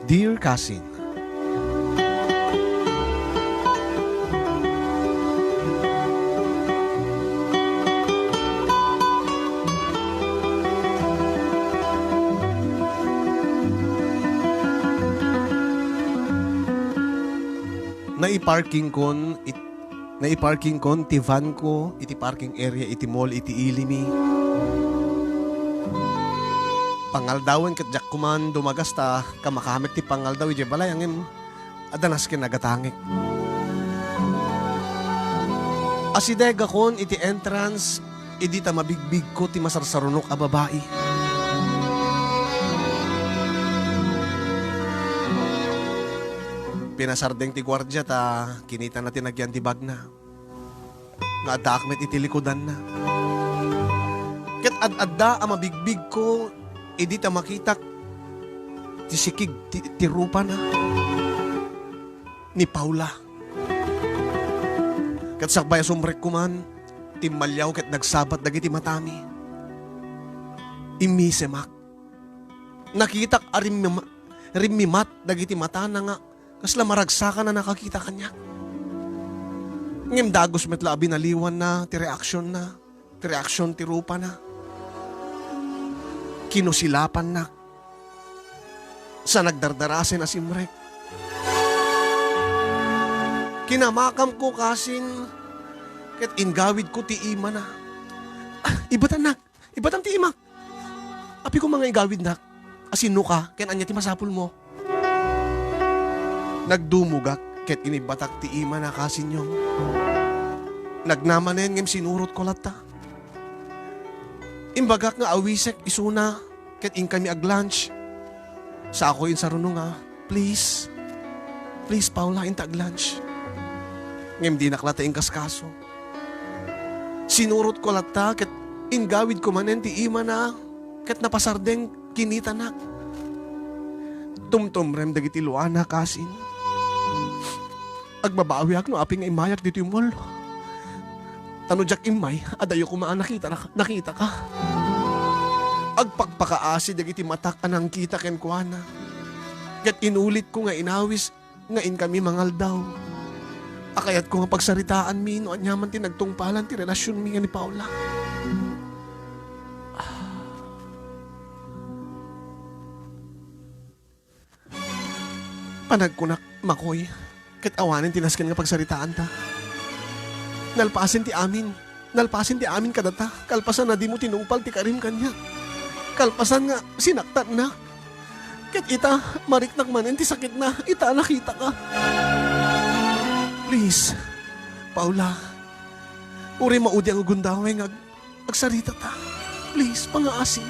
Dear Cousin, naiparking kon ti van ko iti parking area iti mall iti ilimi. Pangaldawen ket jak kuman dumagasta kamakamek ti pangaldaw iti balay angin adanas ken nagatangik. Asidega kon iti entrance idi ta mabigbig ko ti masarsarunok a babae. Pinasardeng ti gwardya ta kinita na tinagyan ti bag na. Nga adakmet iti likodan na. Ket ad-adda a mabigbig ko idi ta makitak ti sikig ti rupa na ni Paula. Ket sakbay sumrek kuman ti malyaw ket nagsabat dagiti matami. Imisemak. Nakitak rimmimat dagiti mata na nga kasla maragsakan na nakakita kanya. Ngem dagos metla binaliwan na ti reaksyon ti rupa na. Kinusilapan na. Sa nagdardarasin na simrek. Kinamakam ko kasin ket ingawid ko ti ima na. Ibatan ti imak. Api ko mga igawid nak. Asino ka, ken anya ti masapul mo. Nagdumugak ket inibatak ti ima na kasinyong. Nagnamanen ngem sinurot ko lata. Imbagak nga awisek isuna ket in kami ag-lunch. Sa ako in saruno nga, please Paula in tag-lunch. Ngem di naklata in kaskaso. Sinurot ko lata ket ingawid ko manen ti ima na ket napasardeng kinita na. Tumtumrem dagiti luana kasin. Agbabawi ak no aping imayak dito yung mall. Tanudyak imay, adayo ko nakita ka. Agpagpakaasi dagiti matak anang kita ken kuana. Ket inulit ko nga inawis nga in kami mangal daw. Akayat ko nga pagsaritaan mi no anyaman ti nagtungpalan ti relasyon mi nga ni Paula. Panagkunak makoy. Ket awanin tinasken nga pagsaritaan ta. Nalpasin ti amin kadata. Kalpasan na di mo tinungpal ti karim kanya. Kalpasan nga sinaktan na. Ket ita mariknak manen ti sakit na. Ita nakita ka. Please, Paula. Uri maudi ang ugundawe nga agsarita ta. Please, pangaasin.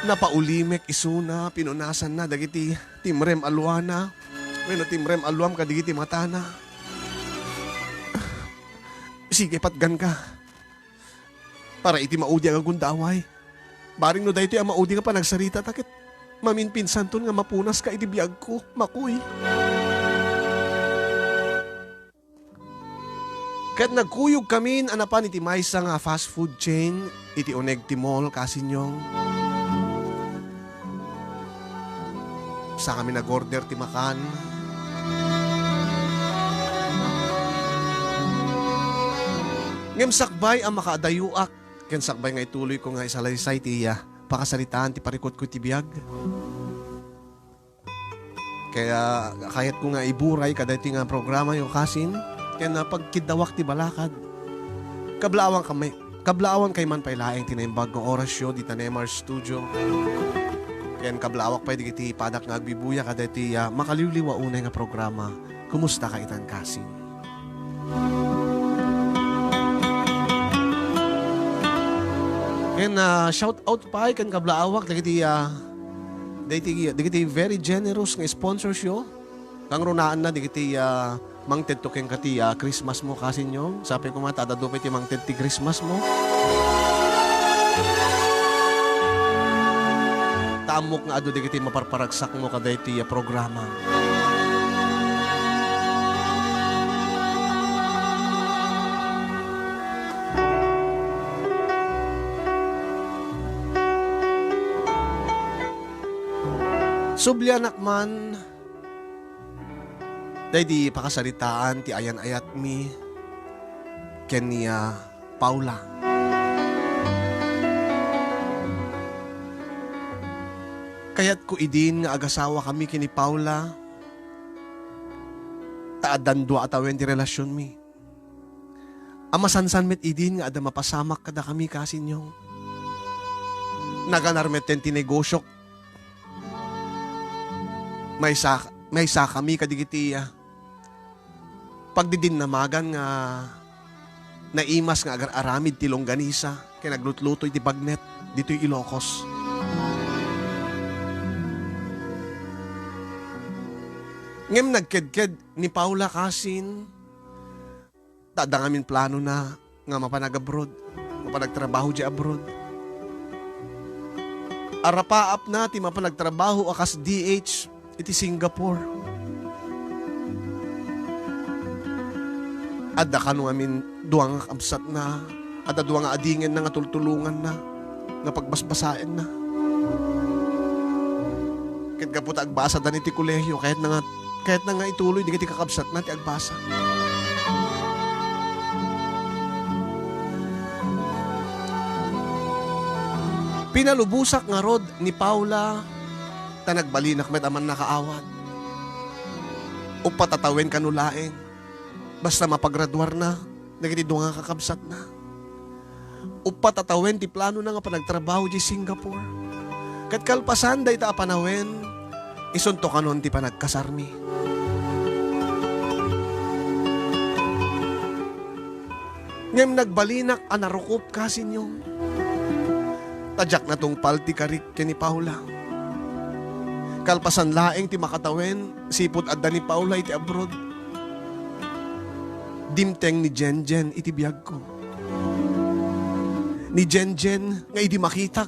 Napaulimek isuna, pinunasan na, dagiti timrem alwana. Bueno, timrem alwam kadigiti matana. Sige, patgan ka. Para iti maudi ang agundaway. Baring no dahito ang maudi nga pa nagsarita, takit maminpinsan ton nga mapunas ka iti biyag ko, makuy. Kat nagkuyog kami, anapan iti maysa nga fast food chain, iti Oneg ti Mall, kasinyong. Sa kami nag-order ti makan. Ngem sakbay ang makaadayuak. Ken sakbay nga ituloy ko nga isalaysay ti pakasalitaan ti parikot ko ti biyag. Kaya kahit ko nga iburay kada ti nga programa yung kasin. Kaya pagkidawak ti balakad. Kablawan kay man pailaeng tinaimbag ng orasyo di Tanemar Studio. Ken kablawak pa digiti padak nga agbibuya kada ti makaliwliwa unay nga programa. Kumusta ka itan kasing? Ken shout out pa ken kablawak digiti very generous nga sponsorship. Kang runaan na digiti Mang Ted to ken kati Christmas mo kasinyo. Sabi ko mata dadupay ti Mang Ted ti Christmas mo. Tamok nga ado digiti maparparagsak mo kada iti programa. Sublyanak man, day di pakasaritaan ti ayan ayat mi, ken niya Paula. Kaya't ko idin nga agasawa kami kini Paula, taadan dua atawen ti relasyon mi. Amasansan met idin nga ada mapasamak kada kami kasinyong. Naganarmet ten ti negosyok. May sa kami kadigitiya. Pagdidin namagan nga naimas nga agar aramid ti longganisa kaya naglutlutoy ti bagnet dito'y Ilocos. Ngem nagkedked ni Paula kasin tadang amin plano na nga mapanag-abroad, mapanagtrabaho di abroad. Arapaap na ti mapanagtrabaho akas DH iti Singapore. Adda kanu amin duwang kamsat na, adda duwang adingen na nga tultulungan na, nga pagbasbasain na. Kahit ka po agbasa da ni ti kolehyo, kahit na nga ituloy, di ka ti kakabsat na ti agbasa. Pinalubusak nga rod ni Paula, tanagbalinak met aman nakaawat. O patatawen kanulaeng, basta mapagraduar na, nagitido nga kakabsat na. O patatawen ti plano na nga panagtrabaho di Singapore. Kat kalpasan day ta apanawen, isunto kanon ti panagkasarmi. Ngem nagbalinak anarukop kasinyo. Tadyak na tong palti karik ni Paula. Kalpasan laeng ti makatawen, sipot adda ni Paula iti abroad. Dimteng ni Jenjen iti biyag ko. Ni Jenjen nga idi makitak.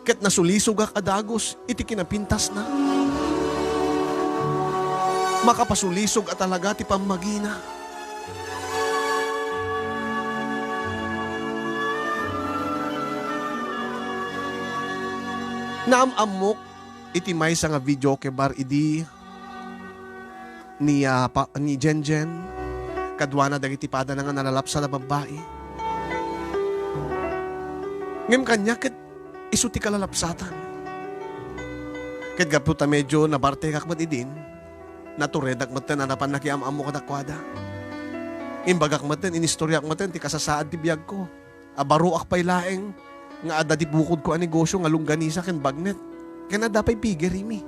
Ket nasulisog ak adagos iti kinapintas na. Makapasulisog at talaga ti pamagina. Naamamok iti may sa nga video kebar idi ni Jenjen kadwa na dagiti pada na nga nalalapsa na babae. Ngem kanya ket isu ti kalalapsatan. Ket gaputa medyo nabarte kakmat idin naturedak maten anapan nakiamamo kadakwada. Imbagak maten inistoryak maten ti kasasaad ti biyag ko. Abaro ak pay laeng nga ada di bukod ko ang negosyo nga longganisa ken bagnet. Kaya na dapay pigeri mi.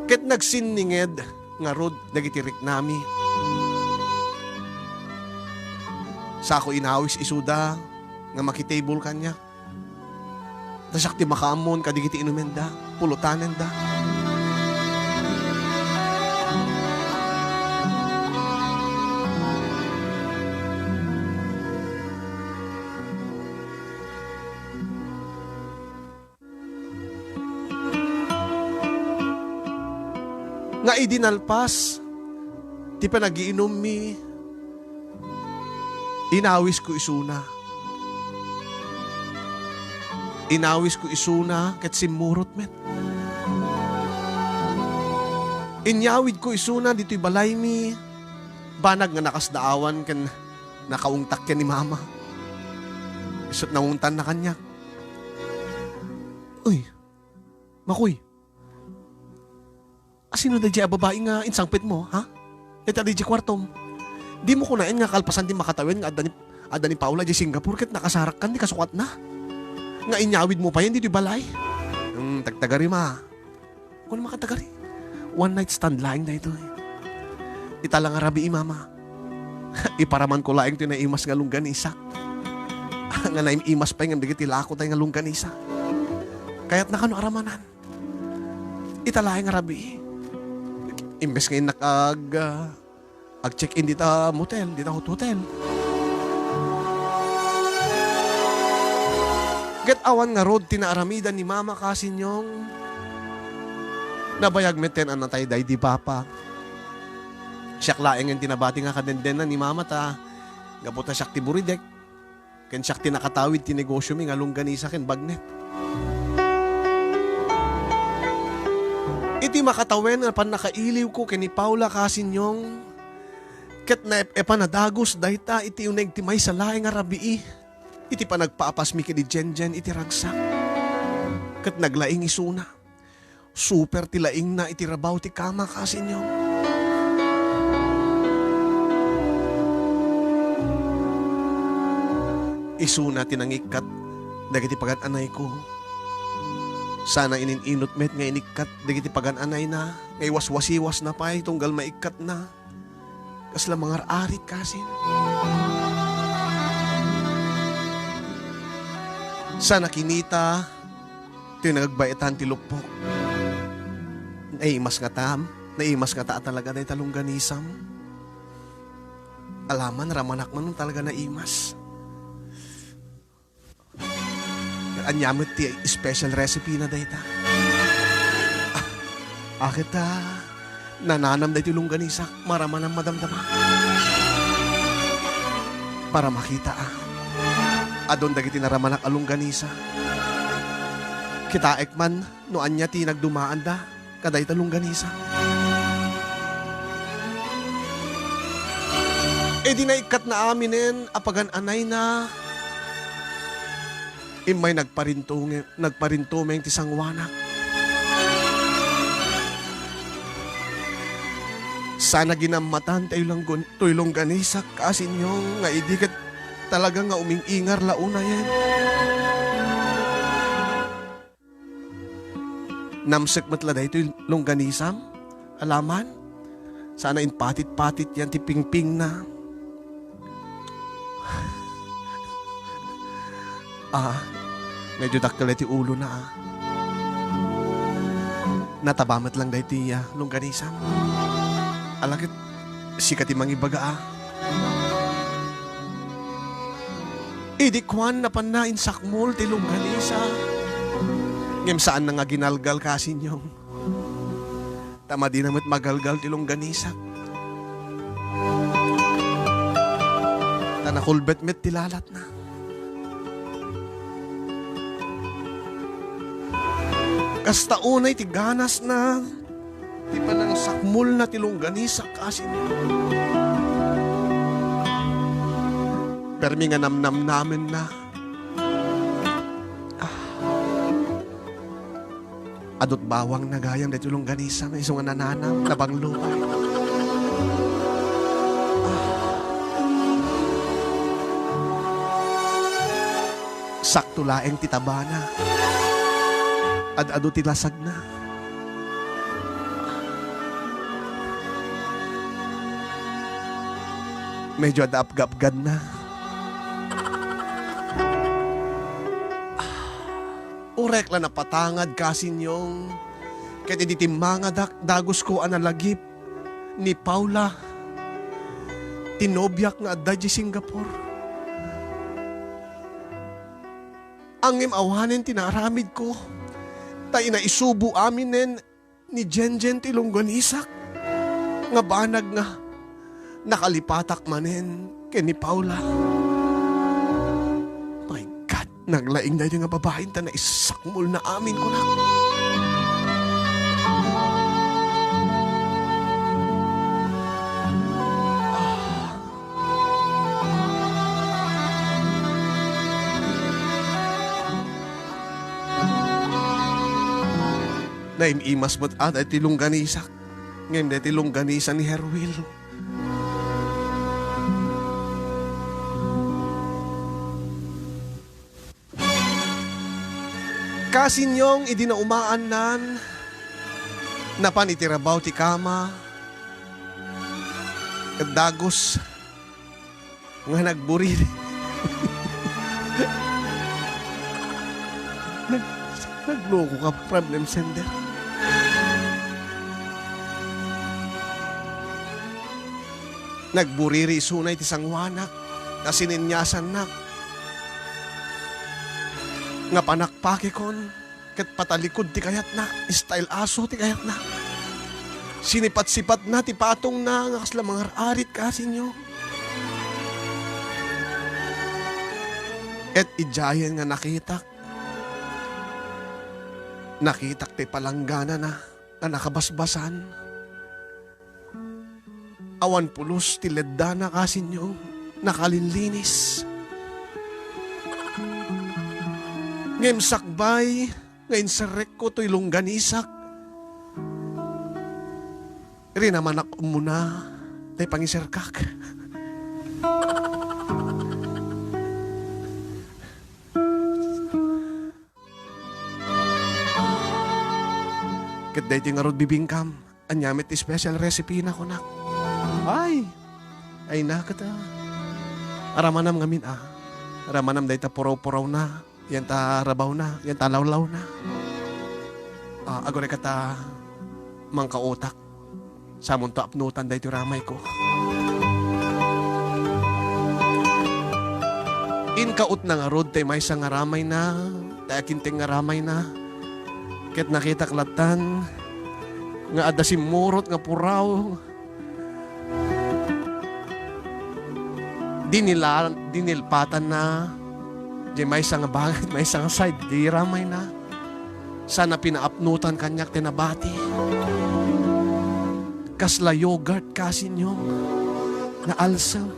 Ket nagsinninged nga rod nagitirik nami. Sako inawis isuda nga makitable kanya. Tasak ti makamon kadigiti inumenda, pulutanen da. Nga idinalpas, ti panagiinom mi, inawis ko isuna. Inawis ko isuna, ket simurot met. Inyawid ko isuna, dito'y balay mi, banag nga nakasdaawan, ken nakaungtak ken ni mama. Isot nanguntan na kanya. Uy, makoy, asino da di babae nga insangpit mo, ha? Ito di kwartom. Di mo kunain nga kalpasan di makatawin nga adda ni Paula di Singapore ket nakasarak kan di kasukat na. Nga inyawid mo pa yan di balay. Tagtagari ma. Kung makatagari. One night stand laing na ito eh. Italang arabi mama. Iparaman ko laing ito na imas nga longganisa. Nga na imas pa yung digitila ako tayo nga longganisa. Kaya't nakano aramanan. Italaing arabi. Imbes ngayon ag-check-in dita motel, dita hotel. Get awan nga road tinaaramidan ni mama kasinyong nabayag meten ang natay day di papa. Siyak laeng yung tinabati nga kadenden na ni mama ta. Gapot na siyak ti buridek. Ken siyak tinakatawid ti negosyo mi nga longganisa ken bagnet. Iti makatawen nga pan nakailiw ko kini Paula kasinyong. Ket na epanadagos dayta iti uneg ti may sa laeng nga rabii. Iti panagpaapas mi kini Jenjen iti ragsak. Ket naglaing isuna. Super ti laing na iti rabaw ti kama kasinyong. Isuna tinangikat dagiti pagan-anay ko. Sana ininot met nga inikat dagiti pagan-anay na. Ngay waswasiwas na pa'y tunggal maikat na. Kasla mga arit kasin. Sana kinita tinagbaetan ti lupok. Naimas nga ta talaga na italongganisam. Alaman ramanak man talaga na imas. Anyamit ti special recipe na dayta. Akit nananam dahi ti longganisa maraman ang madamdama. Para makita adon dagiti naramanak a longganisa. Kita ekman no anya ti nagdumaan da kaday ta longganisa. Di naikat na aminen apagan anay na imay nagparintumeng ti sangwanak. Sana ginamatan tayo longganisa kasinyo nga idikat talaga nga umingingar launa yan. Namsek matladay ito'y longganisam. Alaman? Sana inpatit-patit yan ti pingping na. Medyo dakkel ti ulo na Natabamat lang dahi ti longganisam. Alakit sikat imang ibaga Idi kwan na panain sakmol ti longganisa. Ngem saan na nga ginalgal kasinyong. Tama di namat magalgal ti longganisa. Tanakulbet met tilalat na. Kasta unay ti ganas na ti panang sakmol na ti longganisa kasinyong. Permi nga namnam namin na. Adot bawang nagayam dito longganisa na isong nananam na banglupay. Sakto laeng titabana. Ad-ado tilasag na. Medyo adap-gapgad na. Urek la na patangad kasinyong. Kaya di timanga dagos ko analagip ni Paula. Tinobyak nga adda di Singapore. Angim awanin tinaramid ko. Tayo na isubo aminen ni Jenjen ti longganisak. Nga banag nga nakalipatak manen kay ni Paula. My God, naglaing na yung nga babaeng ta na isakmul na amin ko na. Naimimas mo't at ti longganisak. Ngayon ti longganisa ni Herwil. Kasinyong idinaumaan nan napan itirabaw ti kama kadagos nga nagburi. Nagloko ka problem sender. Nagburiri sunay ti sangwanak na sininyasan na nga panakpaki kon ket patalikod ti kayat na style aso ti kayat na sinipat-sipat na ti patong na nga kasla mga arit kasinyo et ijayan nga nakitak ti palanggana na nga nakabasbasan. Awan pulos tiledda na kasinyo nakalinlinis. Ngem sakbay, ngayon sarek ko to'y longganisak. Rin naman ako muna, tay pangisirkak. Kat dahi ti nga rod bibingkam, anyamit ti special recipe na ko nak. Ay na kata. Aramanam ngamin Aramanam dahi ta puraw-puraw na. Yan ta rabaw na, yan ta lawlaw na. Agore kata mangkautak. Samon to apnutan dahi ti ramay ko. Inkaut na nga rod tay may nga ramay na, tay akinting nga ramay na. Ket nakita klatan, nga adasim murot nga puraw. Dinilpatan na, di may nga bagay, may nga side, di ramay na. Sana pinaapnutan kanyak tinabati. Kasla yogurt kasin yung na alsam,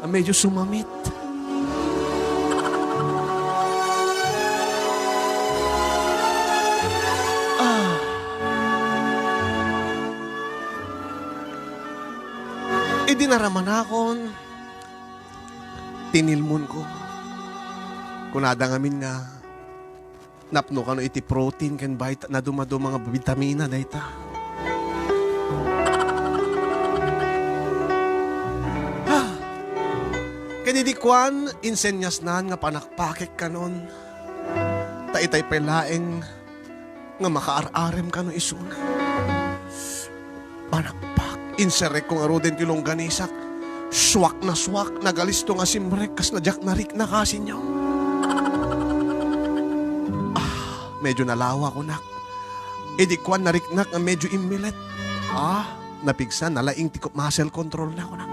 medyo sumamit. Dinaraman akon, tinilmon ko. Kunada ngamin nga, napno ka no iti protein kan bait na dumado mga vitamina dayta. Kanidikwan, insenyas nan nga panakpakik kanon. Taitay pelaeng nga makaar-arem ka no isuna. Panakpak. Inserek ko nga roden ti longganisak. Swak, nagalisto nga simrek, kas na jak narik na kasin niyo. Medyo nalawa ko nak. Idikwan nariknak nga medyo imilet. Napigsan, nalaing tikop muscle control na ko nak.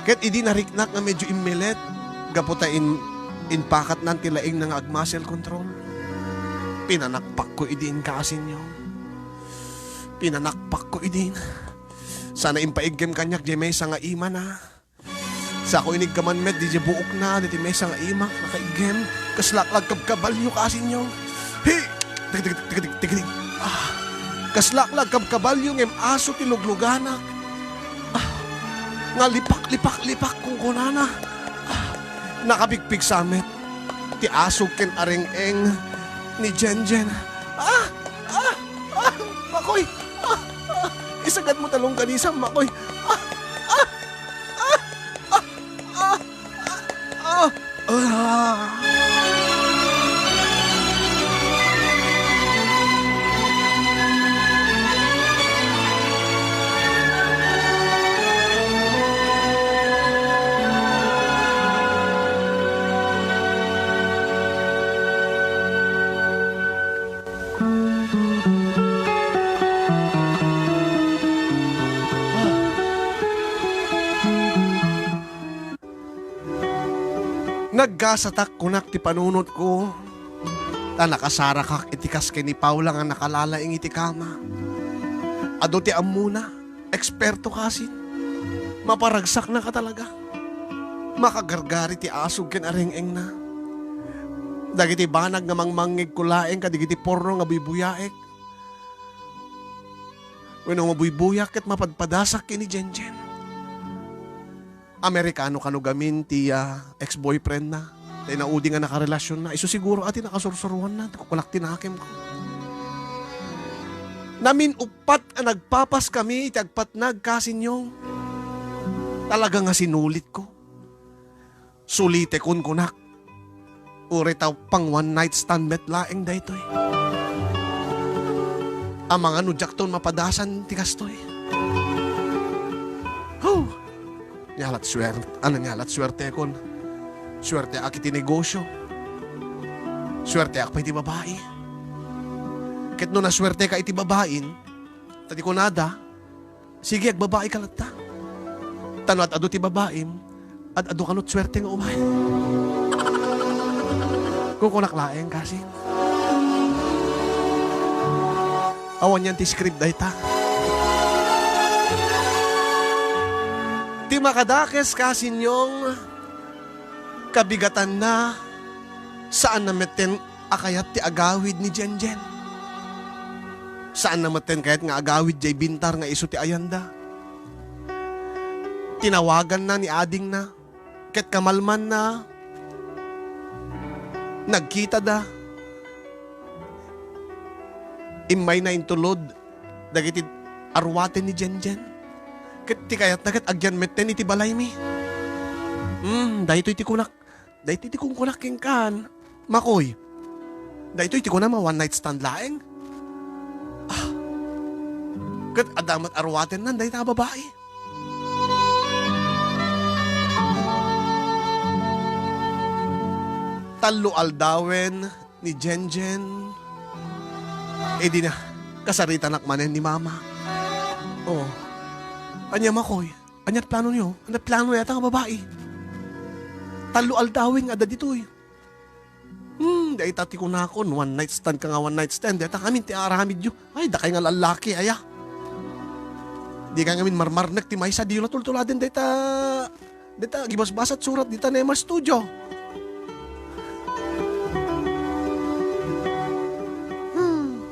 Ket idi nariknak nga medyo imilet, gaputain inpakat nan tilaing nga ag-muscle control. Pinanakpak ko idin kasin niyo. Pinanakpak ko idin. Sana impaigem kanyak di may nga ima na. Sa ako inig kaman med, di buok na, di may nga ima, nakaigem. Kaslaklag kabkabalyo kasin niyo. Hey! Tigitig. Kaslaklag kabkabalyo ngem aso tiluglugana. Nga lipak kung kunana. Nakabigpig samet. Ti asog ken areng-eng ni Jenjen. Makoy. Isagad mo talong kanisang, Makoy. Naggasatak kunak ti panunot ko. Ta nakasara kak itikas kini Paula nga nakalalaing iti kama. Ado ti amuna, eksperto kasin. Maparagsak na ka talaga. Makagargari ti asog ken areng-eng na. Dagiti banag nga mangmangig kulaeng kadigiti porno nga buibuyaek. Wenno mabuibuyak ket mapadpadasak kini Jenjen. Amerikano kanugamin ti ex-boyfriend na. Tay naudi nga nakarelasyon na. Iso siguro ati nakasursuruan na. Kukulak tinakim ko. Namin upat ang nagpapas kami iti agpatnag kasinyong. Talaga nga sinulit ko. Sulite kun kunak. Uri taw pang one night stand bet laeng daytoy. Ang mga nudyak ton mapadasan ti kastoy. Nyalat swerte kon. Swerte ak iti negosyo. Swerte ak pa iti babae. Ket no na swerte ka iti babain, tadi ko nada, sige ag babae ka latta. Tano at ado ti babaim, at ado kanot swerte nga umay. Kukunaklaeng kasi. Awan yan ti script day ta. Ti makadakes kasi nyong kabigatan na saan nameten akayat ti agawid ni Jenjen. Saan nameten kayat nga agawid jay bintar nga iso ti ayanda. Tinawagan na ni ading na, ket kamalman na, nagkita da. Imay na intulod, dagiti arwaten ni Jenjen. Ket ti kayat na ket agyan meten iti balay mi. Dahito iti kunak, dahito iti kung kunak kan, makoy. Dahito iti kunak one night stand laeng. Ket adamat arwaten nan, dahito nga babae. Talo aldawen ni Jenjen. Di na, kasarita nakmanen ni mama. Oh, anya makoy, anya plano niyo? Anya plano yata nga babae? Talo aldawin nga da ditoy. Dahil tati ko na ako, one night stand ka nga one night stand. Dahil kami ti aramid yun. Ay, da kay nga lalaki, aya. Di ka ngamin marmarnak ti may sa diyo na tultuladen. Dahil gibasbasat surat dita na yung studio.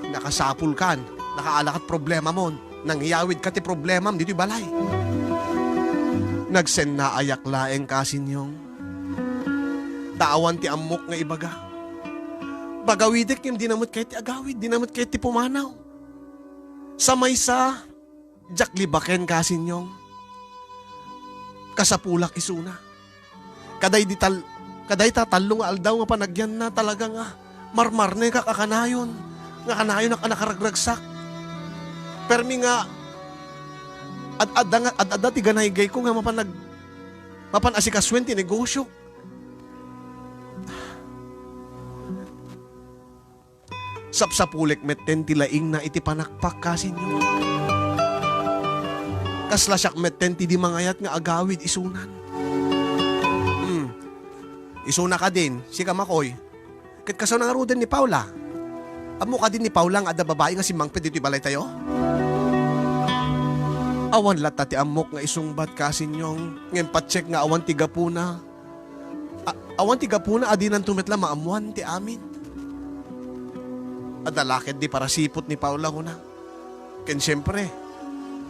Nakasapul kan, nakaalakat problema mo, nangyawid ka ti problema dito'y balay. Nagsen na ayak laeng kasin yung daawan ti amok nga ibaga. Bagawidek yung dinamot kay ti agawid, dinamot kay ti pumanaw. Sa maysa, jaklibaken kasin yung kasapulak isuna. Kaday tatalong aldaw nga panagyan na talaga nga marmarne ka kakanayon. Nga kanayon na nakaragraksak. Permi nga ad-ada ti ganaygay ko nga mapan-asikaswen ti negosyo. Sapsapulik metten ti laing na iti panakpak kasi nyo. Kaslasyak metten ti di mangayat nga agawid isunan. Isuna ka din, si Kamakoy. Kat kaso nga ruden ni Paula. Amo ka din ni Paula nga ada babae nga si Mangped dito'y balay tayo? Awan lata ti amok nga isungbat kasi nyong ngayon patsek nga awan ti gapuna. Awan ti gapuna adinan tumetla maamuan ti amin. Adalakid di para sipot ni Paula ko na. Ken siyempre,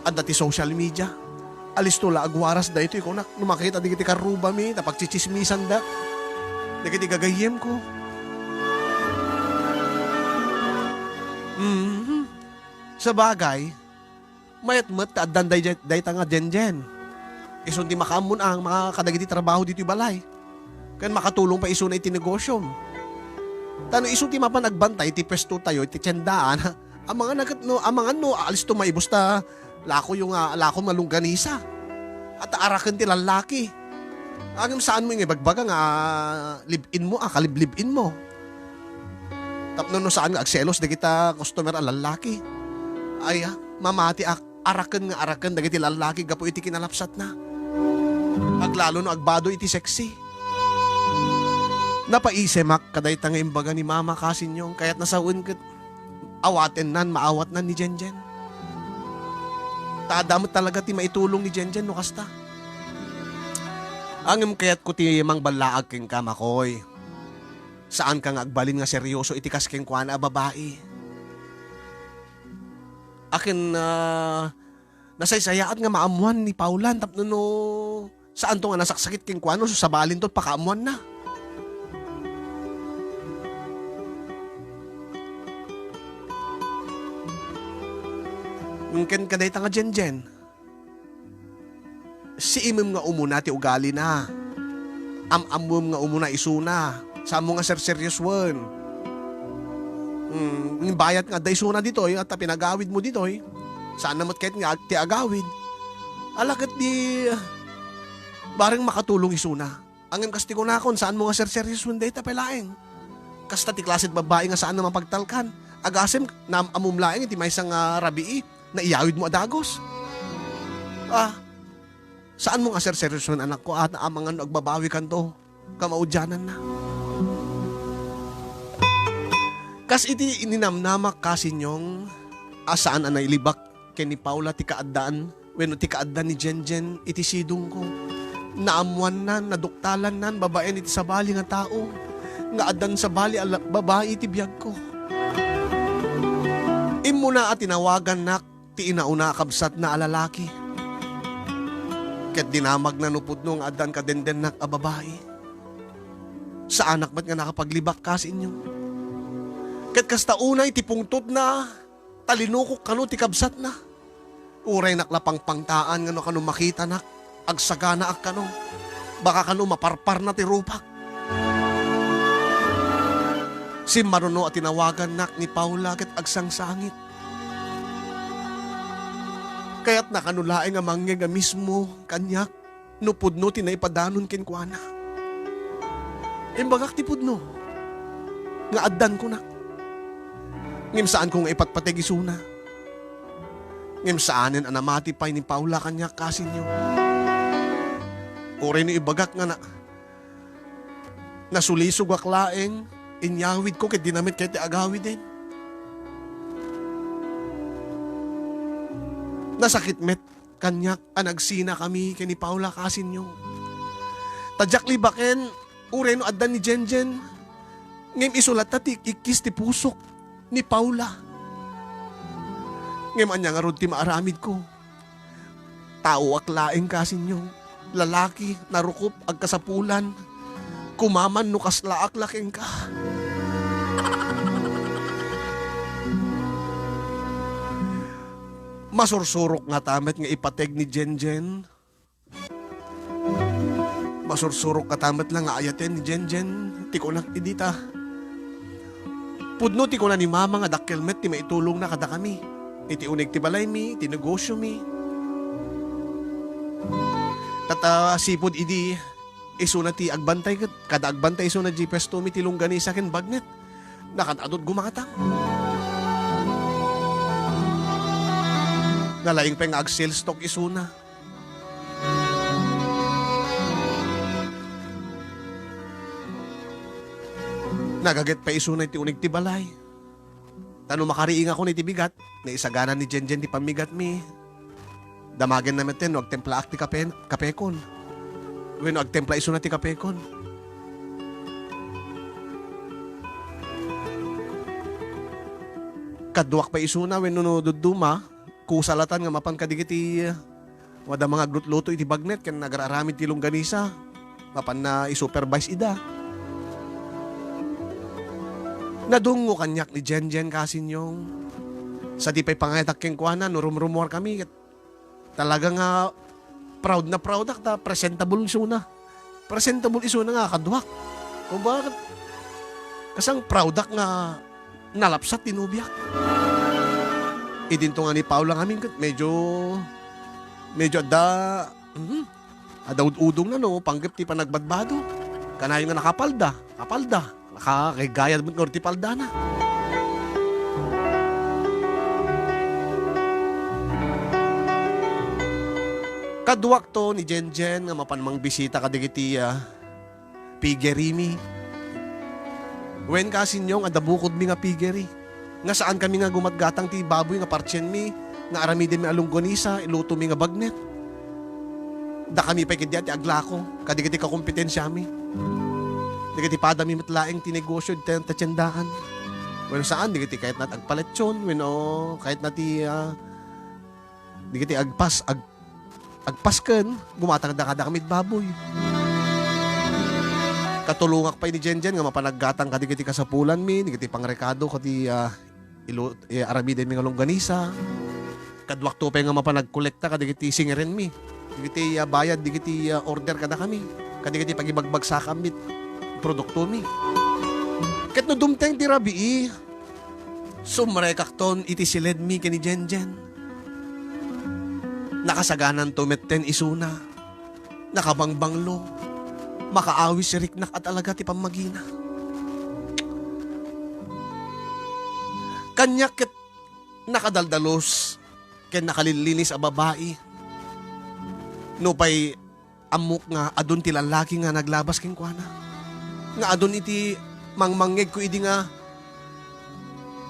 ada ti social media. Alis tula agwaras da ito ko na. Numakita di kiti karuba mi, napagchichismisan da. Di kiti gagayem ko. Sa bagay, mayat-mat taadan day nga Jenjen. Isun di makamun ang mga kadagiti trabaho dito balay. Kan makatulong pa iso na iti negosyo. Tano iso ti mapa nagbantay ti pesto tayo iti tiyandaan. Ang mga alis to maibos ta lako malungganisa. At arakan ti lalaki. Agam saan mo yung ibagbaga nga live-in mo, kalib-live-in mo. Tapno no saan nga agselos da kita customer ang lalaki. Ay mamati arakan dagiti lalaki gapo iti kinalapsat na. Aglalo no agbado iti sexy. Napaisemak kaday tanga imbaga ni mama kasin yung kayat nasawin kat awaten nan maawat nan ni Jenjen. Tadamot talaga ti maitulong ni Jenjen no kasta. Angem kayat ko ti mang balaag king Kamakoy. Saan ka nga agbalin nga seryoso iti kasking kuana a babae. Akin nasaysayaat nga maamuan ni Paulan tapno no saan to nga nasaksakit king kuano so sabalin to pakaamuan na. Ngken kaday ta nga Jenjen. Si imem nga umuna ti ugali na. Amamum nga umuna isuna. Sa mo nga serious one. Bayat nga daysuna ditoy at pinagawid mo ditoy. Saan namat kahit nga ti agawid. Alakat di bareng makatulong isuna. Angem kasti ko na kon saan mo nga serious one day tapelaeng. Kasta ti klasit babae nga saan na mapagtalkan. Agasem na amumlaeng iti may isang rabii na iyawid mo adagos. Saan mo nga serious one anak ko at amangan agbabawi kan to. Kamaudyanan na. Kas iti ininamnamak kasinyong asaan anay libak ken ni Paula ti kaaddaan wenno ti kaaddan ni Jenjen iti sidong ko. Naamuan nan, naduktalan nan, babaen iti sabali nga tao. Nga addan sabali babae iti biyag ko. Imo na at tinawagan nak ti inauna kabsat na alalaki. Ket dinamag na nupod nung addan kadenden nak a babae. Sa anak ba't nga nakapaglibak kas inyo? Ket kasta unay ti pungtod na talinukok kano ti kabsat na. Uray naklapang pangtaan nga no kano makita nak agsagana ak kano. Baka kano maparpar na ti rupak. Si Maruno at tinawagan nak ni Paula ket agsang sangit. Kaya't nakanulaing nga mangge nga mismo kanyak no pudno tinaypadanon ken kuana. Imbagak ti pudno nga addan ko na. Ngim saan ko nga ipatpateg isuna. Ngim saanen anamati pay ni Paula kanyak kasinyo. Oray ni ibagak nga na nasulisog ak laeng inyawid ko ket dinamit ket ti agawid din. Nasakit met kanyak anagsina kami ken ni Paula kasinyo. Tadyak libaken uray no addan ni Jenjen. Ngem isulat ta ti ikis ti pusok ni Paula. Ngem anya nga rod ti maaramid ko. Tao ak laeng kasinyo. Lalaki narukop agkasapulan. Kumaman no kaslaak laking ka. Masursurok nga tamet nga ipateg ni Jenjen. Masursurok ka tamet lang nga ayaten ni Jenjen. Ti ko na idita. Pudno ti ko na ni mama nga dakkelmet ti maitulong na kada kami. Iti unig ti balay mi, ti negosyo mi. Tata sipod idi iso na ti agbantay kada agbantay iso na GPS to mi ti longganisa ken bagnet. Nakatadot gumakatang. Nalaing pa nga ag-sale stock isuna. Nagaget pa isuna iti unig ti balay. Tano makariing ako ni ti bigat, na isaganan ni Jenjen ti pamigat mi. Damagen namin ten, wag templa ak ti kapekon. When wag templa isuna ti kapekon. Kaduak pa isuna when nunududuma, kusalatan nga mapan kadigiti wada mga glutluto iti bagnet ken nagararamid ti longganisa mapan na i-supervise ida. Nadungo kanyak ni Jenjen kasinyong sa di pa'y pangayatak keng kuana no rumrumor kami talaga nga proud na proud ta presentable isuna. Presentable isuna nga kaduak. Kung bakit kasang proud nga nalapsat tinubyak. Idinto nga ni Paula ngamin medyo adawd-udong na no, panggap ti panagbadbado. Kanayo nga nakapalda, nakakigayad mo ti palda na. Kaduak to ni Jenjen nga mapanmang bisita kadigiti pigerimi. Wen kasinyo nga dabukod mi nga pigeri. Nga saan kami nga gumatgatang ti baboy nga partyen mi, nga aramidin mi alunggonisa, iluto mi nga bagnet. Da kami pa ikidya ti aglako, kadigiti kakompetensya mi. Digiti padami matlaeng ti negosyo, ti tatsendaan. Bueno saan, digiti kahit nat agpaletsyon, bueno kahit nati, digiti agpasken, gumatang da kada kami baboy. Katulungak pa ni Jenjen nga mapanaggatang kadigiti kasapulan mi, digiti pangrekado kati aramiden mi nga longganisa. Kadwak to pa nga mapanagkolekta kadigiti singeren mi. Digiti bayad, digiti order kada kami. Kadigiti pagibagbagsa kami produkto mi. Ket no dumteng ti rabii, sumrekakton iti siled mi ken ni Jenjen. Nakasaganan to metten isuna. Nakabangbanglo. Makaawis si riknak at alaga ti pamagina. Kanyak ket nakadaldalos ken nakalilinis a babae. No pay amok nga adun ti lalaki nga naglabas ken kuana. Nga adun iti mangmangeg ko idi nga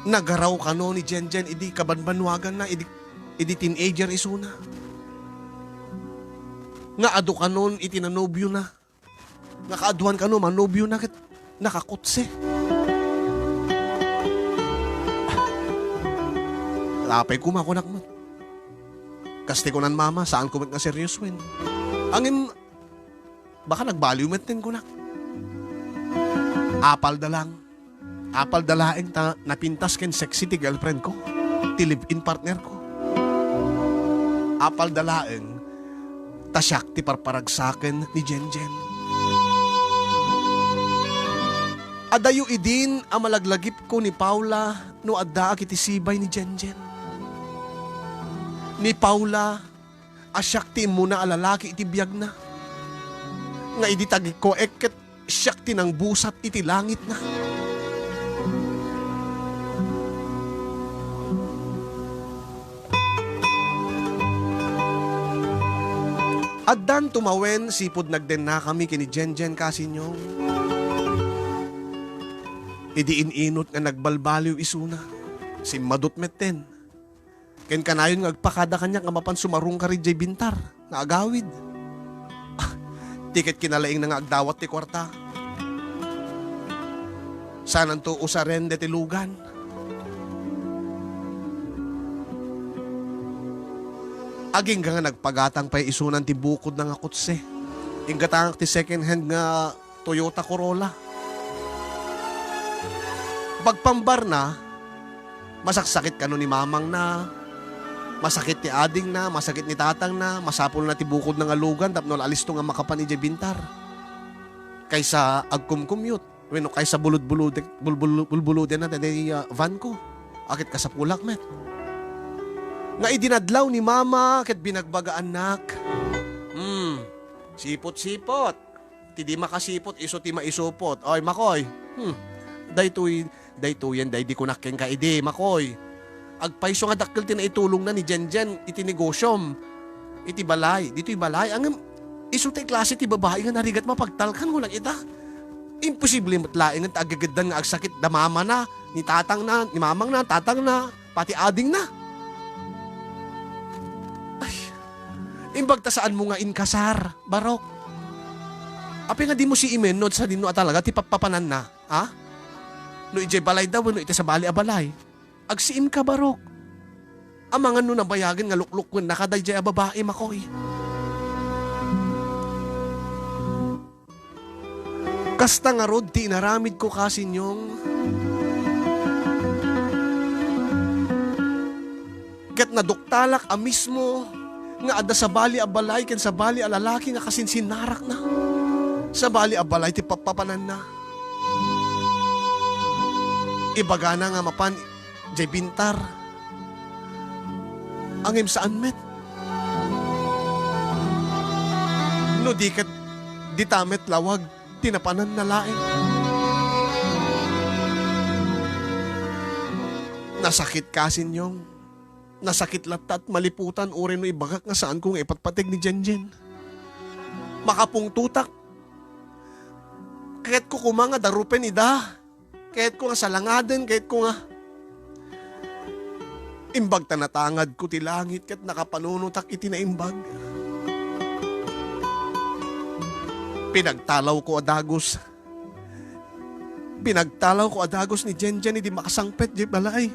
Nagaraw ka no ni Jenjen, idi kabanbanwagan na, idi teenager isuna. Nga ado ka nun, itinanobyo na. Nga kaaduhan ka no, manobyo na, kat nakakutse. Lapay kumakunak mo. Kaste ko nan mama, saan ko nga serious win. Angin, baka nagbaliw metin ko na. Apal dalaeng napintas ken sexy ti girlfriend ko. Ti live-in partner ko. Apal dalaeng tasyak ti parparagsaken ni Jenjen. Adayo idin ang malaglagip ko ni Paula no adda kiti sibay ni Jenjen. Ni Paula, asyak ti muna alalaki iti biyag na. Nga idi tagi ko eket siyak ti nang busat iti langit na. Addan tumawen, sipod nagden na kami kini Jenjen kasinyong. Idi inot nga nagbalbaliw isuna. Si madut metten. Ken kanayon nga agpakada kanya nga mapan sumarong ka rin jay bintar. Nga agawid. Tiket kinalaing na nga agdawat ti kwarta. Sanan to usaren de tilugan. Aging nga nagpagatang pa isunan ti bukod ng akutse. Inggatang ti second hand nga Toyota Corolla. Pagpambar na, masaksakit ka no ni mamang na, masakit ni ading na, masakit ni tatang na, masapol na ti bukod ng alugan, tapno alis to nga makapan ni bintar. Kaysa agkumkumyut, bueno, kaysa bulbulude na tadi van ko, akit ka sa pulak met. Nga idinadlaw ni mama ket binagbaga anak. Sipot-sipot. Ti di makasipot, iso ti maisupot. Oy, makoy. Daytoyen, day di ko nakken ka ide, makoy. Agpaiso nga dakkel ti naitulong na ni Jenjen, iti negosyom. Iti balay, dito'y balay. Ang iso ti klase ti babae nga narigat mapagtalkan ko lang ita. Imposible matlaing nga agagadan nga agsakit da mama na, ni tatang na, ni mamang na, tatang na, pati ading na. Imbagta saan mo nga inkasar, Barok? Api nga di mo si imenod sa dino talaga, ti papapanan na, ha? No ijay balay daw, no iti sa bali a balay. Agsiim ka, Barok. Amangan no nabayagan nga lukluk kun nakaday jay a babae, makoy. Kasta nga rod, ti inaramid ko kasinyong. Ket naduktalak a mismo, nga ada sa bali abalay ken sa bali a lalaki nga kasinsinnarak na. Sa bali abalay ti papapanan na. Ibaga na nga mapan jay bintar. Angim saan met? No di ket ditamet lawag tinapanan na laeng. Nasakit kasinyong. Nasakit latat, maliputan, orin no ibagak nga saan kong ipatpatig ni Jenjen. Makapungtutak. Kahit ko kumanga darupen ida. Kahit ko nga salangaden, kahit ko nga imbag tanatangad ko ti langit ket nakapanunutak iti na imbag. Pinagtalaw ko adagos. Pinagtalaw ko adagos ni Jenjen, hindi makasangpet di balay.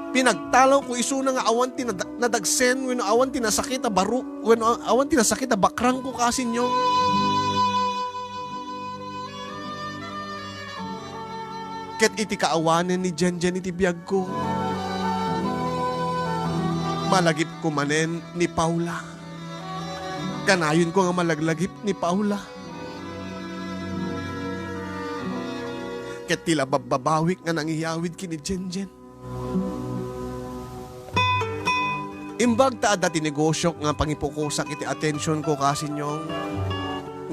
Pinagtalaw ko iso na nga awan nadagsen, when awan tinasakit a baro, when awan tinasakit a bakrang ko kasinyo. Ket iti kaawanen ni Jenjen iti biyag ko. Malagip ko manen ni Paula. Kanayon ko nga malaglagip ni Paula. Ket tila babawik nga nangiyawid kini Jenjen. Imbag ta adda ti negosyo nga pangipukusak iti atensyon ko kasinyong.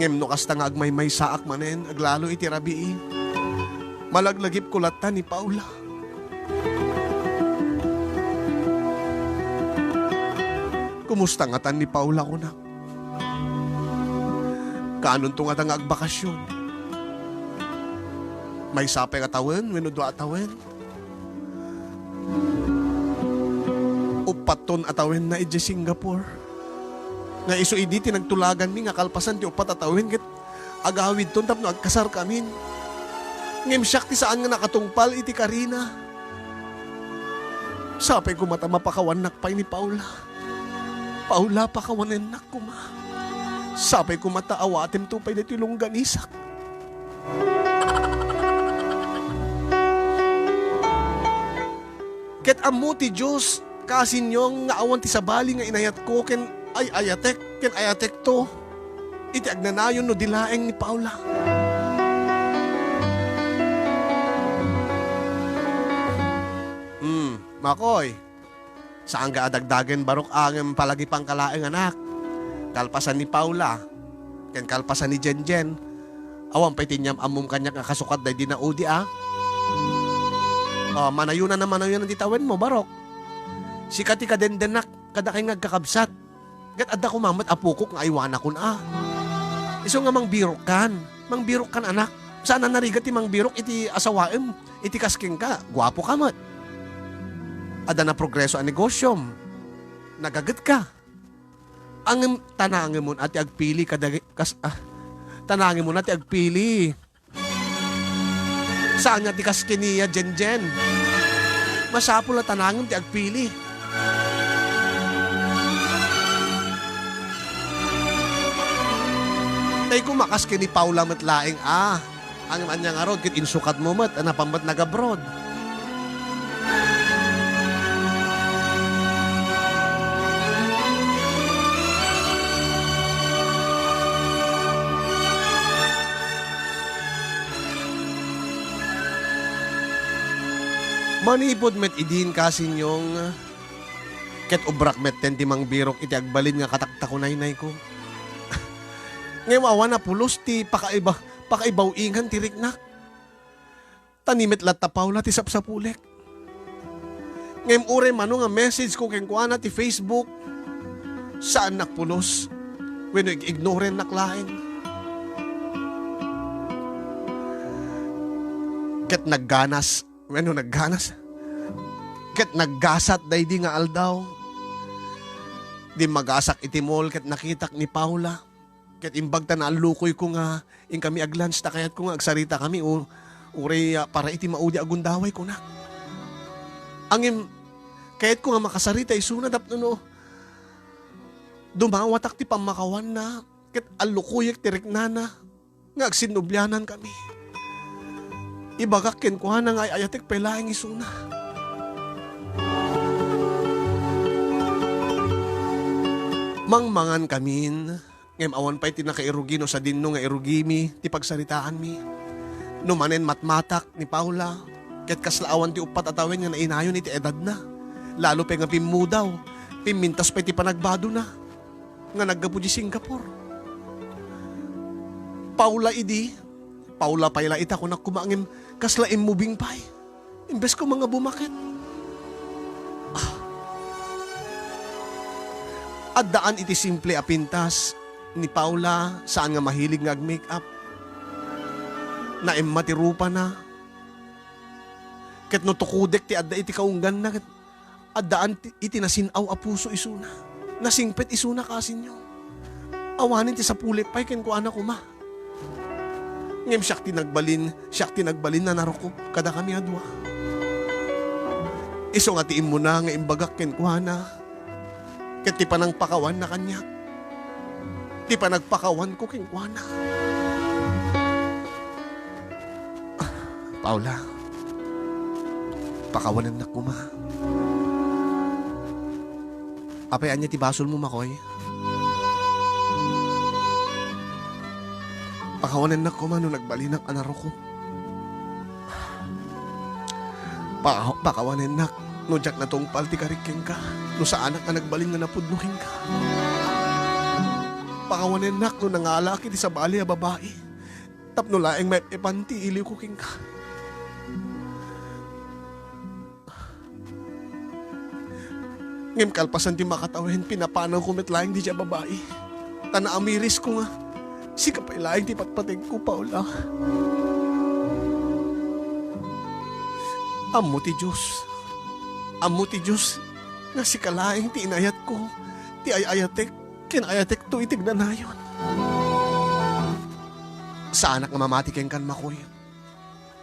Ngem no kasta nga agmay saak manen, aglalo iti rabii. Malaglagip kulatan ni Paula. Kumusta nga tan ni Paula ko na? Kanon to nga agbakasyon. May sapay atawin, wenno dua atawin. Upat ton atawin na ije Singapore. Nga iso idi tinagtulagan mi nga kalpasan ti upat atawin ket agawid ton tapno agkasar kamin. Ngem siyak ti saan nga nakatungpal iti Karina. Sapay ko mata mapakawanak pa ni Paula. Paula pakawanenak ko ma. Sapay ko mata awatem tupay na tilungganisak. Ket amo ti Diyos, kasinyong nga awan ti sabali nga inayat ko, ken ayatek to. Iti agnanayon no dilaeng ni Paula. Makoy, saan ga adagdagen barok ang palagi pang kalaeng anak? Kalpasan ni Paula, ken kalpasan ni Jenjen. Awan pa'y tinyam amum kanya nga kasukat day di na udi manayunan na manayunan di tawen mo, barok. Sikati ka dendenak, kada kay ngagkakabsat. Gat adda ko mamat apukok nga aywana kun Iso nga mang birok kan anak. Saan na narigat ti mang birok iti asawaem, iti kasking ka, gwapo ka mat. Ada na progreso ang negosyom, nagagat ka. Ang tanangin mo ati agpili tanangin mo ati agpili. Saan nga ti kaskiniya, Jenjen? Masapol na tanangin ti agpili. Tay ko makaski ni Paula matlaing ang anyang arod kit insukat mo mat anapambat nagabrod. Manipod met idin kasinyong ket ubrak met ten timang birok iti agbalin nga kataktakunay-nay ko. Ngayon awan na pulos ti pakaibaw ingan ti riknak. Tanimit latta Paula ti sapsapulek. Ngayon ure mano nga message ko ken kuana ti Facebook. Saan nakpulos? When ignore naklain. Ket nagganas. Bueno, nagganas. Ket naggasat day di nga aldaw. Di magasak iti mall ket nakitak ni Paula. Ket imbag ta na alukoy ko nga in kami aglunch ta kayat ko nga agsarita kami ure para iti maudi agundaway ko na. Angim kayat ko nga makasarita isuna dapno dumawatak ti pamakawan na ket alukuyek ti riknana nga agsinubyanan kami. Ibagak ken kuha na nga ayatek pelaeng isuna. Mangmangan kamin, ngem awan pa'y tinakairugino sa dinno nga irugimi, ti pagsaritaan mi. Numanen matmatak ni Paula, ket kaslaawan ti upat atawen nga nainayon iti edad na. Lalo pa nga pimudaw, pimintas pa'y ti panagbado na, nga naggapu di Singapore. Paula pa'y laita ko na kumangim, kaslaim moving pa'y. Imbes ko mga bumakit. At daan iti simple apintas ni Paula saan nga mahilig nga ag-makeup. Naim matirupa na. Ket no tukudek ti adda iti kaunggan na. Ket addaan iti nasinaw a puso isuna. Nasingpet isuna kasinyo. Awanin ti sa pulik pa'y ken ko anak uma. Ngem siyak tinagbalin na narukop kada kami adwa. Iso nga tiin mo na nga imbagak ken kuhana. Ket ti panang pakawan na kanya. Ti panagpakawan ko ken kuhana. Paula, pakawanan na kuma. Apay anya ti basol mo makoy? Pakawanan na kuma no nagbalinak anaro ko. Pakawanan na no jak na tong palti kariking ka. No sa anak na nagbalin nga napudnuhin ka. Pakawanan na no nangalaki ti sa bali a babae. Tapno laeng may ipanti iliw ko king ka. Ngem kalpasan ti makatawen pinapanaw ko met laeng di siya babae. Tana amiris ko nga. Si kapay laeng ti patpateng ko, Paula. Amo ti Diyos. Amo ti Diyos. Nga si kalaeng ti inayat ko. Ti ayatek. Kinayatek to itignanayon. Sa anak nga mamati keng kan makoy.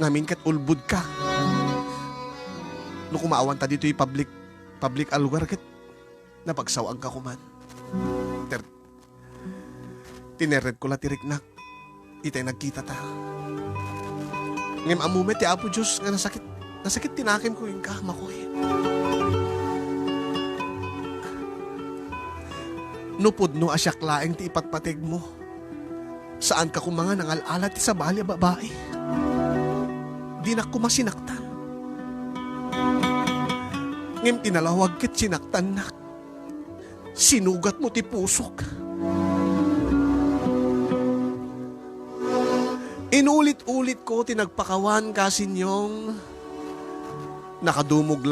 Ngamin kat ulbud ka. No kumaawan ta dito public a lugar kat napagsawag ka kuman. Tinered ko la tiriknak. Itay nagkita ta. Ngem amumet ti Apo Diyos nga nasakit tinakim ko yung kama ko eh. Nupod no asyak laeng ti ipatpateg mo. Saan ka kumanga nangal-alat ti sa balya babae. Di na ko masinaktan. Ngem tinalawag ket sinaktan na. Sinugat mo ti pusok. Inulit-ulit ko tinagpakawan kasinyong nakadumog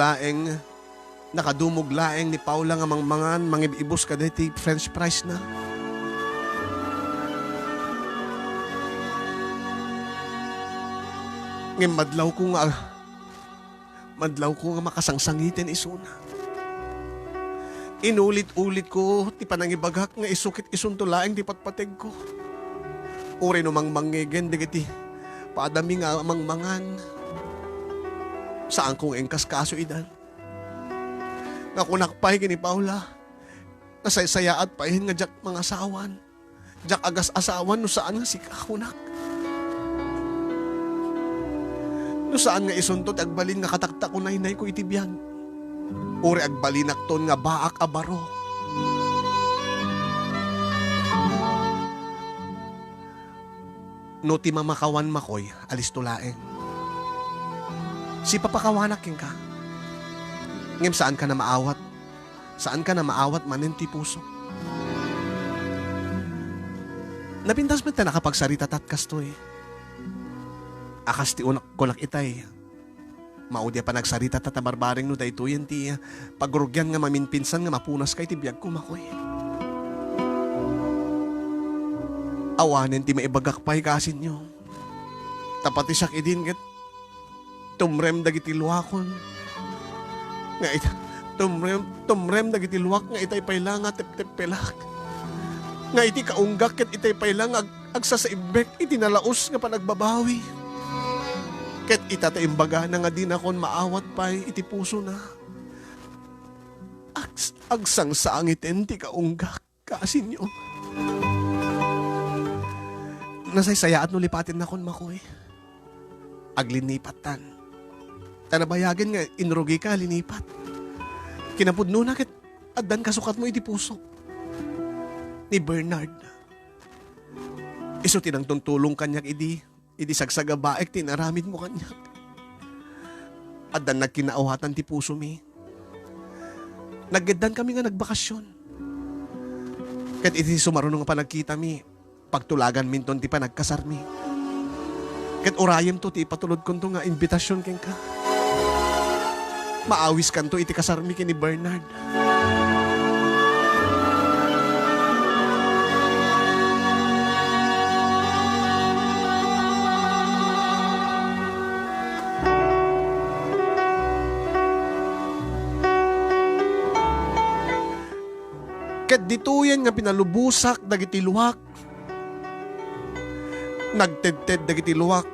laeng ni Paula nga mangmangan mangibibos ka ti French fries na. Ngem madlaw ko nga makasangsangitin isuna. Inulit-ulit ko ti panangibagak nga isukit isuntulaeng ti patpateg ko. Uri no mangmangegen digiti padami nga mangmangan. Saan kong engkas kaso idan? Nga kunakpay kini Paula. Nasaysayaat pahin nga jak mga asawan. Jak agas asawan no saan nga si kakunak. No saan nga isuntot agbalin nga katakta ko nainay ko itibiyag. Uri agbalinak ton nga baak abaro. No ti mamakawan makoy, alis tulaeng. Si papakawanak king ka. Ngem saan ka na maawat? Saan ka na maawat manin ti puso? Napintas mo ta nakapagsarita tatkas to eh. Akas ti unak kunak itay. Maudya pa nagsarita tatabarbaring no daytoyen ti pagrugyan nga maminpinsan nga mapunas kay ti biyag ko makoy. Awanen ti maibagakpay kasin nyo. Tapati siyak idin ket tumrem dagiti luwakon. Nga tumrem dagiti luwak nga itay payla nga tep pelak. Nga iti kaunggak ket itay payla nga agsasaibek iti nalaos nga panagbabawi. Ket itatay imbaga na nga din akon maawat pay iti puso na. Agsangsangiten ti kaunggak kasin nyo. Nasaysayaat no lipatin na kon makoy. Aglinipatan. Tanabayagan nga inrugi ka linipat. Kinapudno na ket addan kasukat mo iti puso. Ni Bernard. Iso tinang tulong kanyak idi sagsagabaek tinaramid mo kanyak. Addan nagkinaawatan ti puso mi. Naggedan kami nga nagbakasyon. Ket iti sumarunong nga panagkita mi. Pagtulagan minton ti pa nagkasarmi. Ket orayem to ti patulod kon to nga invitasyon ken ka. Maawis kan to iti kasarmi ken ni Bernard. Ket dituyen nga pinalubusak dagiti luwak. Nagted-ted dagiti luwak.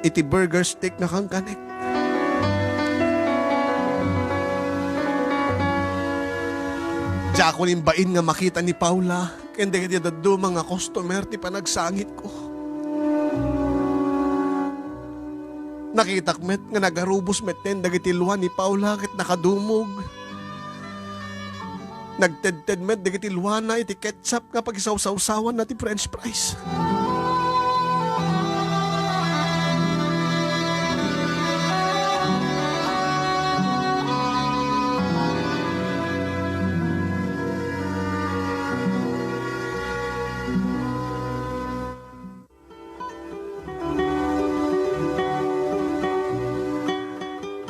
Iti burger steak na kang kanek. Diya ko nimbain nga makita ni Paula. Kaya dagiti daddo mga customer ti panagsangit ko. Nakitak met nga nagarubos meten dagiti luwa ni Paula ket nakadumog. Nagted-ted met dagiti luwa na iti ketchup nga pagisaw-sawsawan na ti French fries.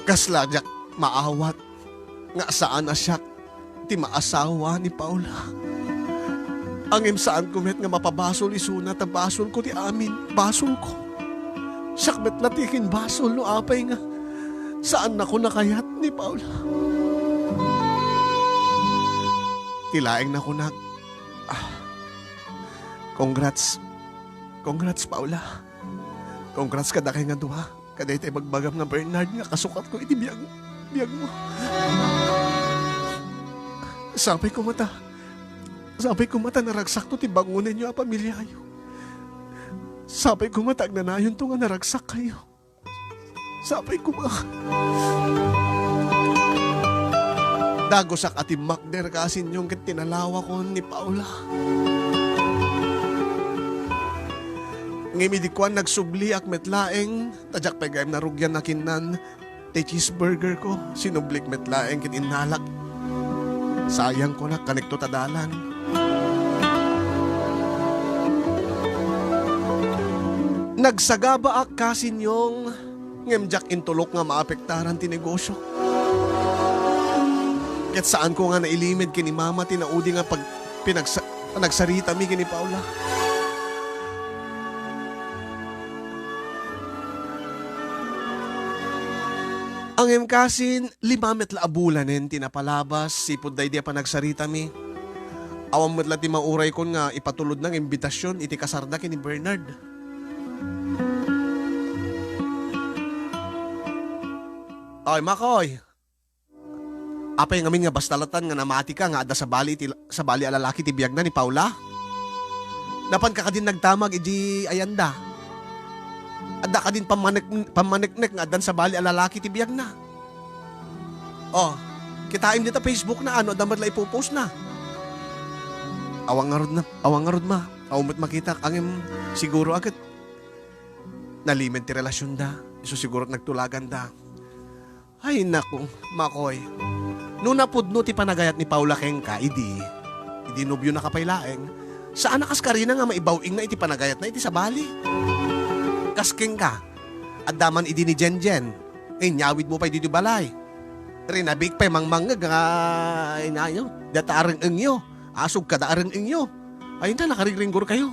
Kasladyak maawat nga saan na siya ti maasawa ni Paula. Angim saan kumet nga mapabasol isuna ta basol ko ti amin. Basol ko. Sakmet natikin basol no apay nga Saan na ko nakayat ni Paula? Tilaeng na ko na. Congrats. Congrats, Paula. Congrats kada kay nga duha. Kada ito'y magbagam nga Bernard nga kasukat ko iti biyag mo. Sabay ko mata naragsak to ti bangunan nyo a pamilyayo. Sabay ko mata agnanayon to nga naragsak kayo. Sabay ko Dagosak ati Magder kasin yung ket tinalawa ko ni Paula. Ngimidikwan nagsubli ak metlaeng, tadyak pagayam narugyan na kinan, te cheeseburger ko, sinublik metlaeng ket inalak. Sayang ko na kanekto tadalan. Nagsagaba ak kasin yung ngemjak intulok nga maapektaran ti negosyo. Ket saan ko nga nailimid kini mama tinaudi nga pag nagsarita mi kini Paula. Ang emkasin, 5 metla abulanen tinapalabas, sipod day di pa nagsarita mi. Awam metla ti mauray kon nga ipatulod ng imbitasyon iti kasarda kini Bernard. Ay, Makoy. Apay ngamin nga bastalatan nga namati ka nga ada sa bali alalaki ti biyag na ni Paula. Napan ka din nagtamag iji ayanda. Ada ka din pamaniknek nga adan sa bali alalaki ti biyag na. Oh, kitain dito Facebook na ano damad la ipopost na. Awang ngarod ma. Awamot makita angem siguro agad. Nalimit ti relasyon da. Iso siguro nagtulagan da. Ay naku, Makoy. Nung napudno ti panagayat ni Paula Kengka, idi nobyo na kapaylaeng, saan nakas ka rin nga maibawing na iti panagayat na iti sa bali? Kasking ka, at daman idi ni Jenjen, nyawid mo pa iti balay. Rinabik pa mangmangag nga, inayo, datarang ingyo, asog ka daarang ingyo. Ayun na, nakariringgor kayo.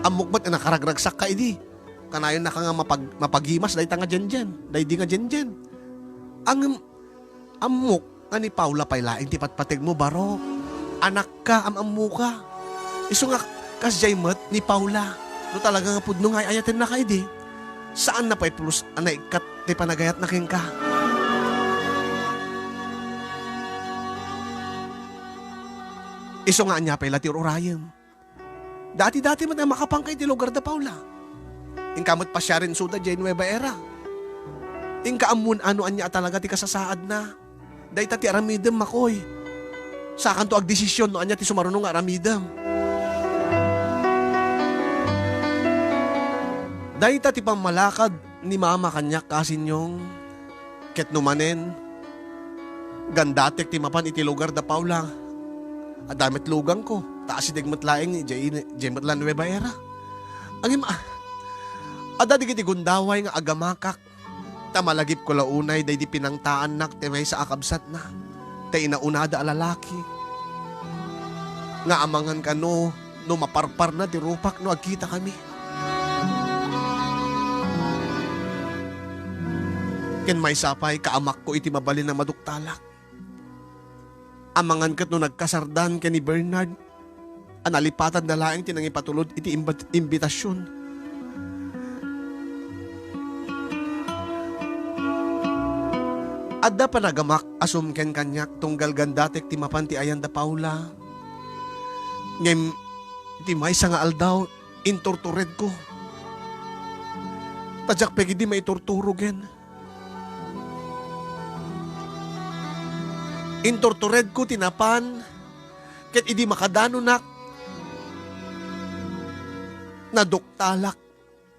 Amukmat na nakaragragsak ka idi. Kanayon na ka nga mapaghimas, dahi ta nga Jenjen, dahi di nga Jenjen. Ang amok nga ni Paula paylaing ti patpatig mo baro. Anak ka, amamu ka. Iso nga kasjaymet ni Paula. No talaga nga pudno nga ayatin na ka idi. Saan na pa'y plus anay kat ti panagayat na king ka? Iso nga anya pa'y lati urayem. Dati-dati man ang makapangkay ti lugar da Paula. Ingkamot pa siya rin suda dyan Nueva Era. Ingkaamun ano anya talaga ti kasasaad na. Day ta ti aramidem Makoy. Sakan to ag desisyon no anya ti sumarunong aramidem. Day ta ti pamalakad ni mama kanya kasin yung ket numanen. Gandatek ti mapan iti lugar da Paula. Adamit lugang ko. Taas si degmat laeng jaymet la Nueva Era. Ang ada di kiti gundaway nga agamakak. Tamalagip ko launay day di pinangtaan nak te may sa akabsat na. Te inaunada alalaki. Nga amangan ka no maparpar na ti rupak no agkita kami. Ken may sapay kaamak ko iti mabalin na maduktalak. Amangan kat no nagkasardan ken ni Bernard. Analipatan na laeng tinangipatulod iti imbitasyon. Adda pa nagamak asumken kanyak tunggal gandatek ti mapan ti ayan da Paula. Ngem ti maysa nga aldaw intortured ko. Tadyak pegi di maitorturo gen. Intortured ko tinapan ket idi makadano nak. Naduktalak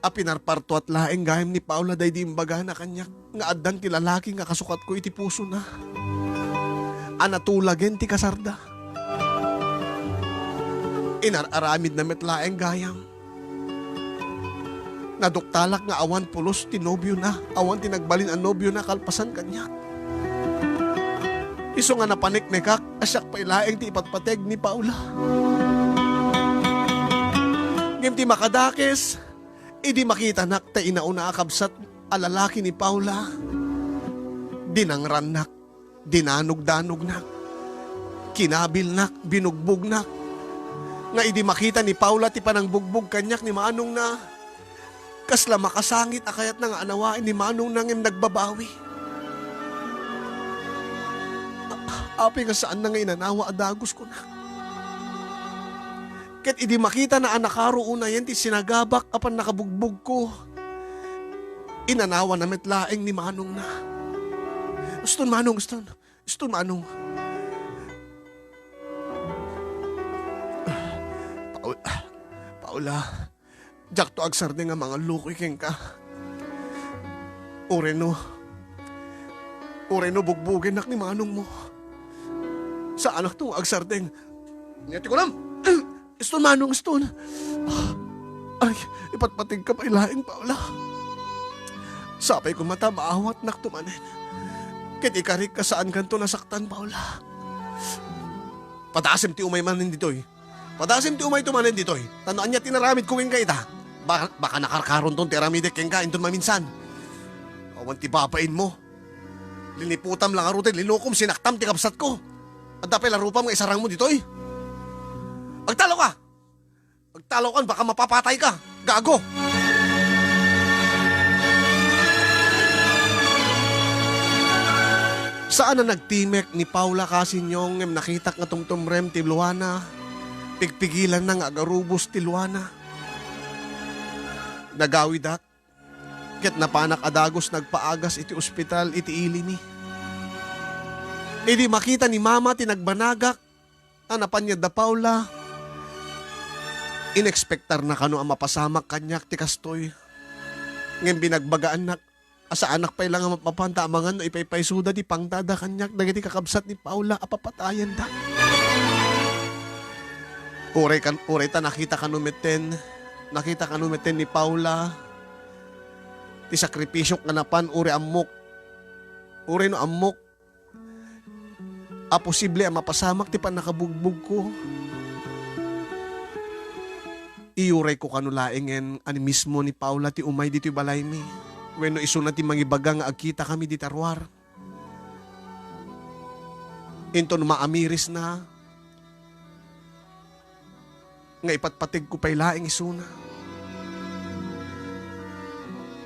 a pinarparto at laeng gayam ni Paula day di imbaga na kanyak nga addan ti lalaki nga kasukat ko iti puso na. Anatulagen ti kasarda. Inararamid na metlaeng gayam. Naduktalak nga awan pulos ti nobyo na, awan ti nagbalin ang nobyo na kalpasan kanyak. Iso nga napanikmekak, asyak pa ilaeng ti ipatpateg ni Paula. Ngem ti makadakes, idi makita nak ta inauna akabsat alalaki ni Paula. dinangran nak, dinanog-danog nak, kinabil nak, binugbog nak, nga idi makita ni Paula ti panang bugbog kanyak ni Manong na, kasla makasangit akayat na nga anawain ni Manong nangim nagbabawi. Api nga saan na nga inanawa adagos ko na. Ket idi makita na anakaro una yan ti sinagabak apan nakabugbog ko. Inanawa na metlaeng ni Manong na. Uston Manong, uston Manong. Paula, jak to agsarde nga mga lukoy keng ka. Ureno bugbugin nak ni Manong mo. Sa anak to agsardeng. Ngati ko lang. Iston Manong, iston. Ay, ipatpatig ka pa ilaing Paula. Sapay ko mata maawat nak tumanin. Ket ikarik ka saan kanto nasaktan Paula. Patasim ti umay manin ditoy. Patasim ti umay tumanin ditoy. Tanoan niya tinaramid kuwing ka ita. Baka nakarkaron ton tiramidek keng ka inton maminsan. Awan ti babain mo. Liniputam lang arutin, linukom sinaktam ti kapsat ko. At dapay larupam nga isarang mo ditoy. Magtalo ka! Magtalo ka, baka mapapatay ka. Gago! Saan na nagtimek ni Paula Casinyong ngem nakitak nga tumtumrem ti Luana, pigpigilan na nga agarubos ti Luana. Nagawidak, ket napanak adagos nagpaagas iti ospital iti ilini. Idi makita ni Mama tinagbanagak, anapan niya da Paula, inexpektar na kano ang mapasamak kanyak ti kastoy. Ngem binagbagaan nak, asa anak pa ilang mapapanta amangan no ipaypaysuda di pangtada kanyak dagiti kakabsat ni Paula apapatayan da. Uray ta nakita kanumeten ni Paula ti sakripisyo kanapan uri amok. Uri no amok. Posible ang mapasamak ti panakabugbog ko. Iuray ko kanulaingen ani mismo ni Paula ti umay dito'y balay mi. Wenno isuna ti mangibaga nga agkita kami di tarwar. Inton maamiris na. Nga ipatpatig ko pa'y laing isuna.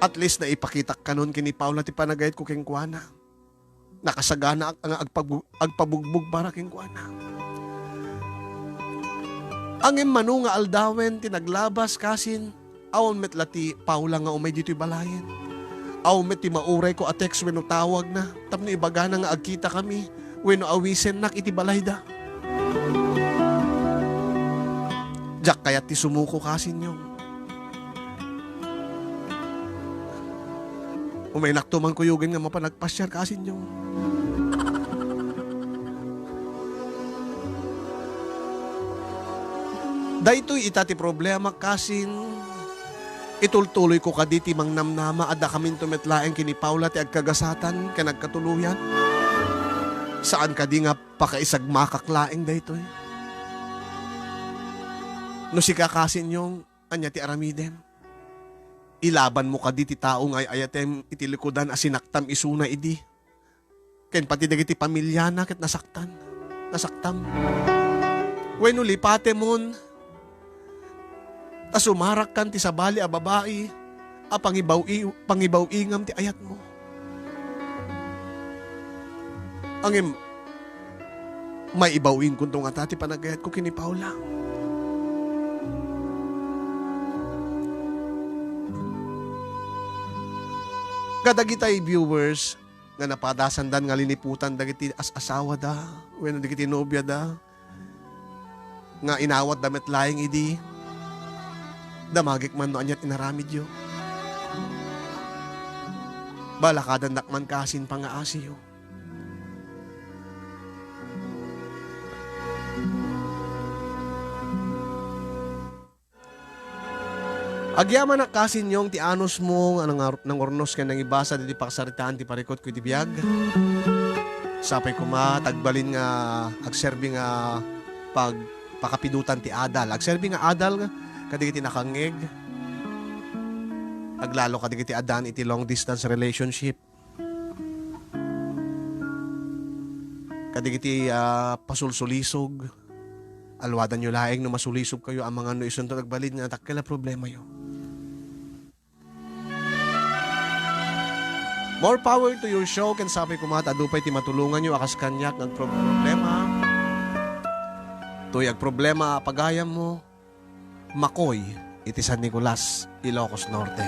At least na ipakitak kanon kini Paula ti panagayat ko keng kuana. Nakasagana ang agpabugbog para keng kuana. Ang emano nga aldawen tinaglabas kasin awon met lati Paula nga umay dito'y balayen. Awon met ti mauray ko atex wenno tawag na tapno ibaga na nga agkita kami wenno awisen nak iti balay da. Jak kayat ti sumuko kasin yung. Umay naktuman kuyugin nga mapanagpasyar kasin yung. Daytoy itati problema kasin itultuloy ko kaditi mang namnama adda kamin tumetlaeng kini Paula ti agkagasatan ken nagkatuluyan. Saan kadi nga pakaisagmakaklaeng daytoy. No si kakasin yung anya ti aramiden. Ilaban mo kaditi tao nga ayatem itilikudan asinaktam isuna idi. Ken pati dagiti pamilya na ket nasaktan. Nasaktam. Wenno lipate mon sumarak kan ti sabali a babae, pangibaw ingam ti ayat mo. Angem, may ibawin kundo nga tati panagayat ko kini Paula. Kadagitay viewers nga napadasandan nga liniputan dagiti asawa da, wenno dagiti nobya da, nga inawat damet laing idi, damagik man no anyat inaramid yo. Balakadan dakman kasin pangaasiyo. Agyaman na kasin yung ti anos mo nang ornos ka nang ibasa di pakasaritaan ti parikot ko ti biyag. Sapay ko tagbalin nga agserbi nga pakapidutan ti adal. Agserbi nga adal nga kadigiti nakangeg. Aglalo kadigiti adan iti long distance relationship. Kadigiti pasulsulisog. Alwadan nyo laing no masulisog kayo ang mga no isunto nagbalid nga takila problema yo. More power to your show. Ken sabi ko mga adupay ti matulungan nyo akas kanyak ng problema. Tuyag problema pagayam mo. Makoy iti San Nicolas, Ilocos Norte.